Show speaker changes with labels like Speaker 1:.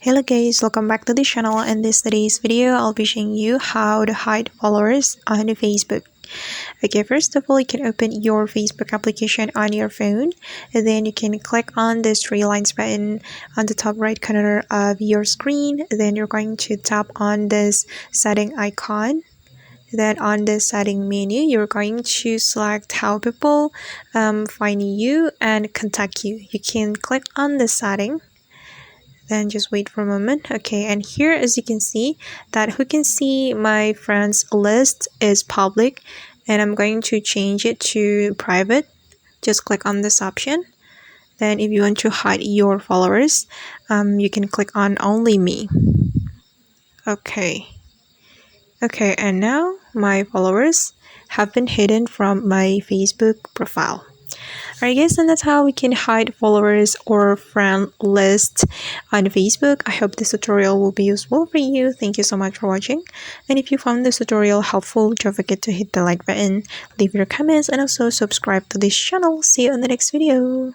Speaker 1: Hello guys, welcome back to the channel. In today's video, I'll be showing you how to hide followers on Facebook. Okay, first of all, you can open your Facebook application on your phone, and then you can click on this three lines button on the top right corner of your screen. Then you're going to tap on this setting icon. Then on the setting menu, you're going to select how people find you and contact you. You can click on the setting. Then just wait for a moment. Okay, and here as you can see that who can see my friends list is public, and I'm going to change it to private. Just click on this option. Then if you want to hide your followers, you can click on only me. Okay, and now my followers have been hidden from my Facebook profile. Alright guys, and that's how we can hide followers or friend list on Facebook. I hope this tutorial will be useful for you. Thank you so much for watching. And if you found this tutorial helpful, don't forget to hit the like button, leave your comments, and also subscribe to this channel. See you on the next video.